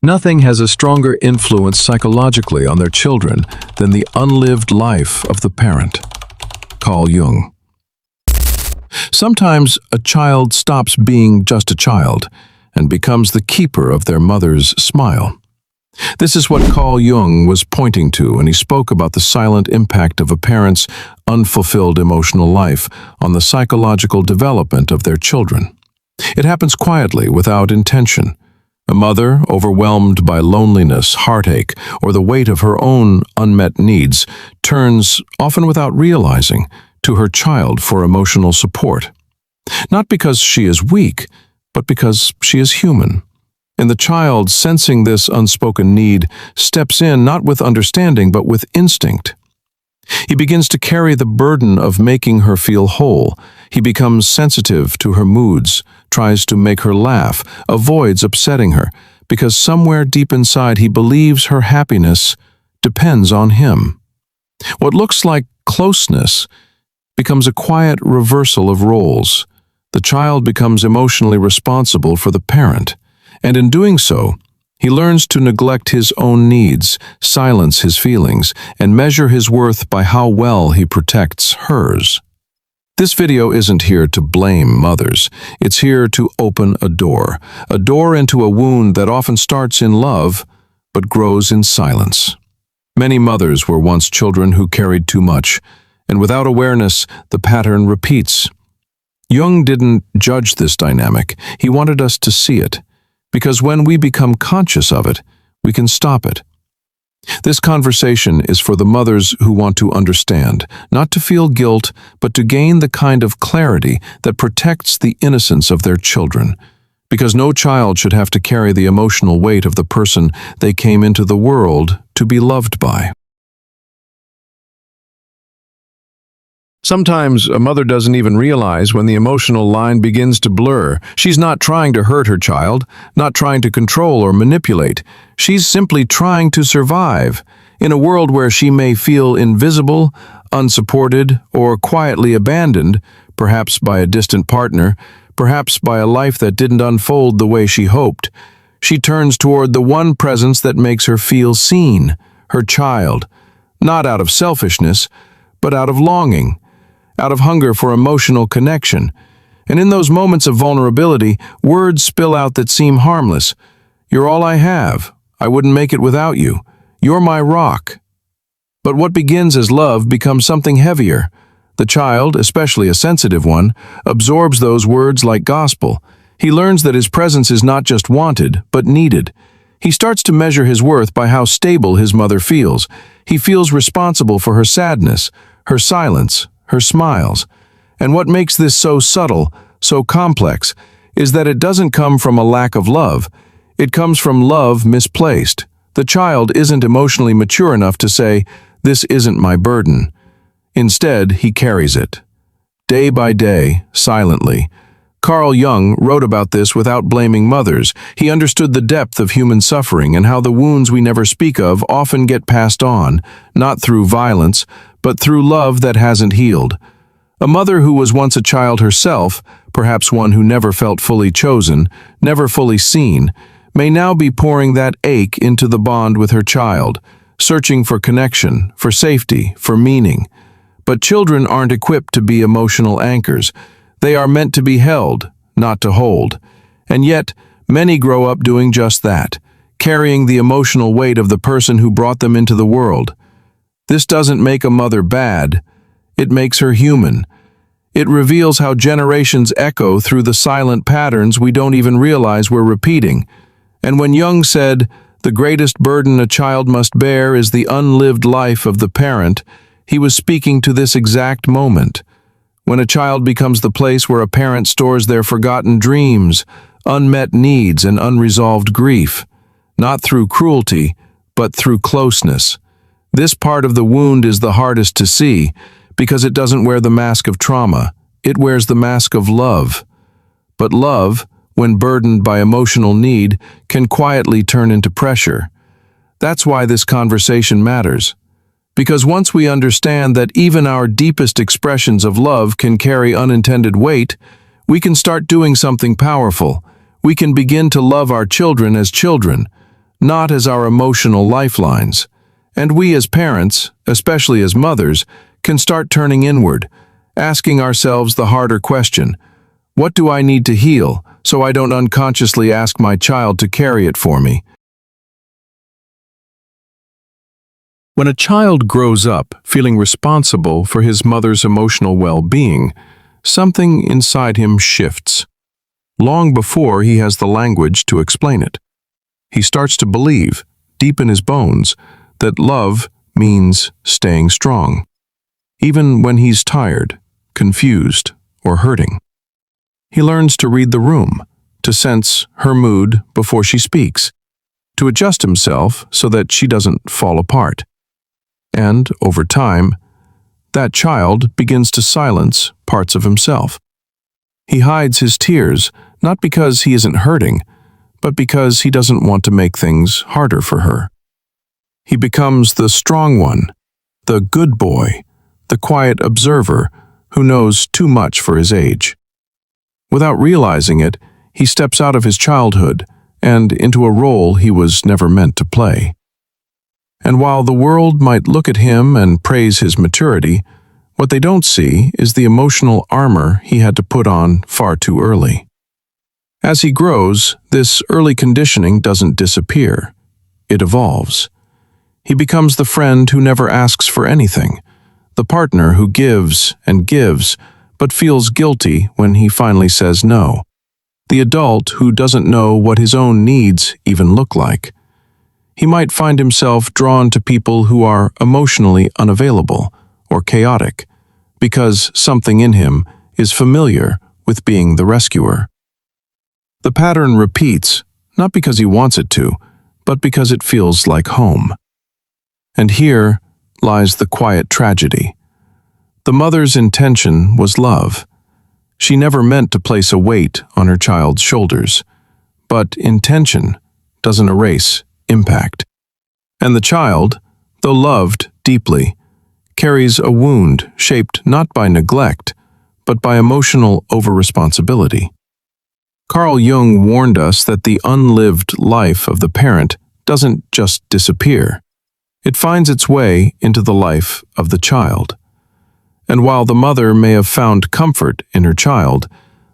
Nothing has a stronger influence psychologically on their children than the unlived life of the parent. Carl Jung. Sometimes a child stops being just a child and becomes the keeper of their mother's smile. This is what Carl Jung was pointing to when he spoke about the silent impact of a parent's unfulfilled emotional life on the psychological development of their children. It happens quietly, without intention. A mother, overwhelmed by loneliness, heartache, or the weight of her own unmet needs, turns, often without realizing, to her child for emotional support. Not because she is weak, but because she is human. And the child, sensing this unspoken need, steps in not with understanding but with instinct. He begins to carry the burden of making her feel whole. He becomes sensitive to her moods, tries to make her laugh, avoids upsetting her, because somewhere deep inside he believes her happiness depends on him. What looks like closeness becomes a quiet reversal of roles. The child becomes emotionally responsible for the parent, and in doing so, he learns to neglect his own needs, silence his feelings, and measure his worth by how well he protects hers. This video isn't here to blame mothers. It's here to open a door into a wound that often starts in love, but grows in silence. Many mothers were once children who carried too much, and without awareness, the pattern repeats. Jung didn't judge this dynamic. He wanted us to see it, because when we become conscious of it, we can stop it. This conversation is for the mothers who want to understand, not to feel guilt, but to gain the kind of clarity that protects the innocence of their children, because no child should have to carry the emotional weight of the person they came into the world to be loved by. Sometimes a mother doesn't even realize when the emotional line begins to blur. She's not trying to hurt her child, not trying to control or manipulate. She's simply trying to survive in a world where she may feel invisible, unsupported, or quietly abandoned, perhaps by a distant partner, perhaps by a life that didn't unfold the way she hoped. She turns toward the one presence that makes her feel seen, her child, not out of selfishness, but out of longing, out of hunger for emotional connection. And in those moments of vulnerability, words spill out that seem harmless. "You're all I have. I wouldn't make it without you. You're my rock." But what begins as love becomes something heavier. The child, especially a sensitive one, absorbs those words like gospel. He learns that his presence is not just wanted, but needed. He starts to measure his worth by how stable his mother feels. He feels responsible for her sadness, her silence, her smiles. And what makes this so subtle, so complex, is that it doesn't come from a lack of love. It comes from love misplaced. The child isn't emotionally mature enough to say, "This isn't my burden." Instead, he carries it. Day by day, silently. Carl Jung wrote about this without blaming mothers. He understood the depth of human suffering and how the wounds we never speak of often get passed on, not through violence, but through love that hasn't healed. A mother who was once a child herself, perhaps one who never felt fully chosen, never fully seen, may now be pouring that ache into the bond with her child, searching for connection, for safety, for meaning. But children aren't equipped to be emotional anchors. They are meant to be held, not to hold. And yet, many grow up doing just that, carrying the emotional weight of the person who brought them into the world. This doesn't make a mother bad. It makes her human. It reveals how generations echo through the silent patterns we don't even realize we're repeating. And when Jung said, "The greatest burden a child must bear is the unlived life of the parent," he was speaking to this exact moment. When a child becomes the place where a parent stores their forgotten dreams, unmet needs, and unresolved grief, not through cruelty, but through closeness. This part of the wound is the hardest to see, because it doesn't wear the mask of trauma. It wears the mask of love. But love, when burdened by emotional need, can quietly turn into pressure. That's why this conversation matters. Because once we understand that even our deepest expressions of love can carry unintended weight, we can start doing something powerful. We can begin to love our children as children, not as our emotional lifelines. And we as parents, especially as mothers, can start turning inward, asking ourselves the harder question: what do I need to heal so I don't unconsciously ask my child to carry it for me? When a child grows up feeling responsible for his mother's emotional well-being, something inside him shifts, long before he has the language to explain it. He starts to believe, deep in his bones, that love means staying strong, even when he's tired, confused, or hurting. He learns to read the room, to sense her mood before she speaks, to adjust himself so that she doesn't fall apart. And, over time, that child begins to silence parts of himself. He hides his tears, not because he isn't hurting, but because he doesn't want to make things harder for her. He becomes the strong one, the good boy, the quiet observer who knows too much for his age. Without realizing it, he steps out of his childhood and into a role he was never meant to play. And while the world might look at him and praise his maturity, what they don't see is the emotional armor he had to put on far too early. As he grows, this early conditioning doesn't disappear. It evolves. He becomes the friend who never asks for anything, the partner who gives and gives, but feels guilty when he finally says no, the adult who doesn't know what his own needs even look like. He might find himself drawn to people who are emotionally unavailable or chaotic, because something in him is familiar with being the rescuer. The pattern repeats, not because he wants it to, but because it feels like home. And here lies the quiet tragedy. The mother's intention was love. She never meant to place a weight on her child's shoulders, but intention doesn't erase impact. And the child, though loved deeply, carries a wound shaped not by neglect, but by emotional over-responsibility. Carl Jung warned us that the unlived life of the parent doesn't just disappear. It finds its way into the life of the child. And while the mother may have found comfort in her child,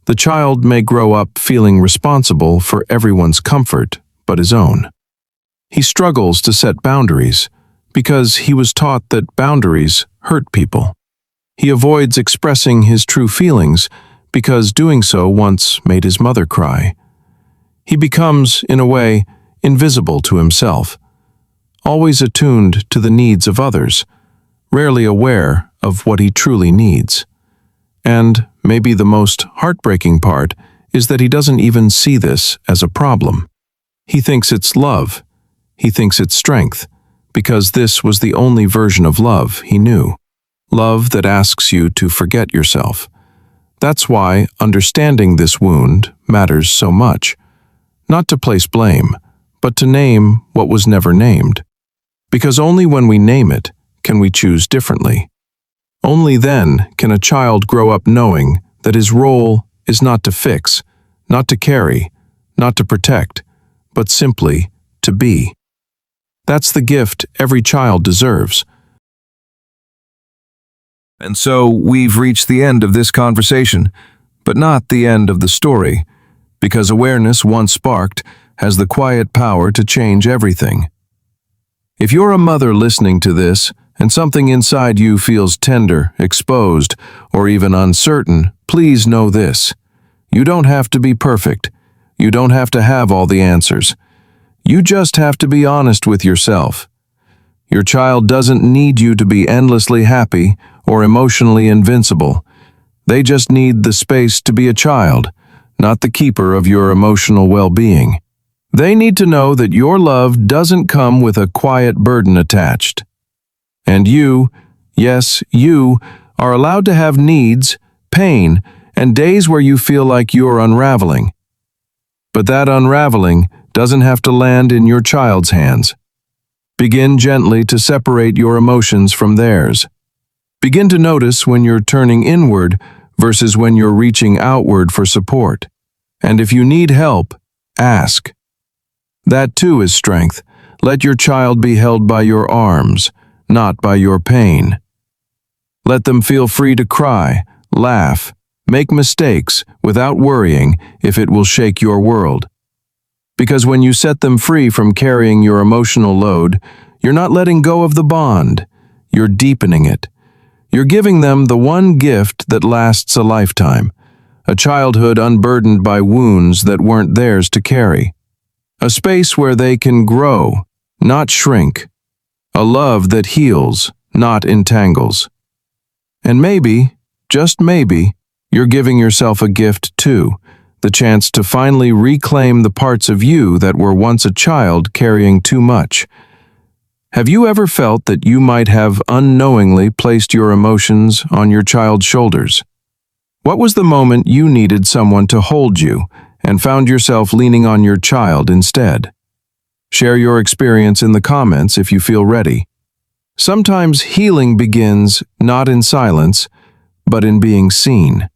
the child may grow up feeling responsible for everyone's comfort but his own. He struggles to set boundaries because he was taught that boundaries hurt people. He avoids expressing his true feelings because doing so once made his mother cry. He becomes, in a way, invisible to himself, always attuned to the needs of others, rarely aware of what he truly needs. And maybe the most heartbreaking part is that he doesn't even see this as a problem. He thinks it's love. He thinks it's strength, because this was the only version of love he knew. Love that asks you to forget yourself. That's why understanding this wound matters so much. Not to place blame, but to name what was never named. Because only when we name it can we choose differently. Only then can a child grow up knowing that his role is not to fix, not to carry, not to protect, but simply to be. That's the gift every child deserves. And so we've reached the end of this conversation, but not the end of the story, because awareness once sparked has the quiet power to change everything. If you're a mother listening to this, and something inside you feels tender, exposed, or even uncertain, please know this. You don't have to be perfect. You don't have to have all the answers. You just have to be honest with yourself. Your child doesn't need you to be endlessly happy or emotionally invincible. They just need the space to be a child, not the keeper of your emotional well-being. They need to know that your love doesn't come with a quiet burden attached. And you, yes, you, are allowed to have needs, pain, and days where you feel like you're unraveling. But that unraveling doesn't have to land in your child's hands. Begin gently to separate your emotions from theirs. Begin to notice when you're turning inward versus when you're reaching outward for support. And if you need help, ask. That too is strength. Let your child be held by your arms, not by your pain. Let them feel free to cry, laugh, make mistakes without worrying if it will shake your world. Because when you set them free from carrying your emotional load, you're not letting go of the bond, you're deepening it. You're giving them the one gift that lasts a lifetime, a childhood unburdened by wounds that weren't theirs to carry. A space where they can grow, not shrink. A love that heals, not entangles. And maybe, just maybe, you're giving yourself a gift too, the chance to finally reclaim the parts of you that were once a child carrying too much. Have you ever felt that you might have unknowingly placed your emotions on your child's shoulders? What was the moment you needed someone to hold you and found yourself leaning on your child instead? Share your experience in the comments if you feel ready. Sometimes healing begins not in silence, but in being seen.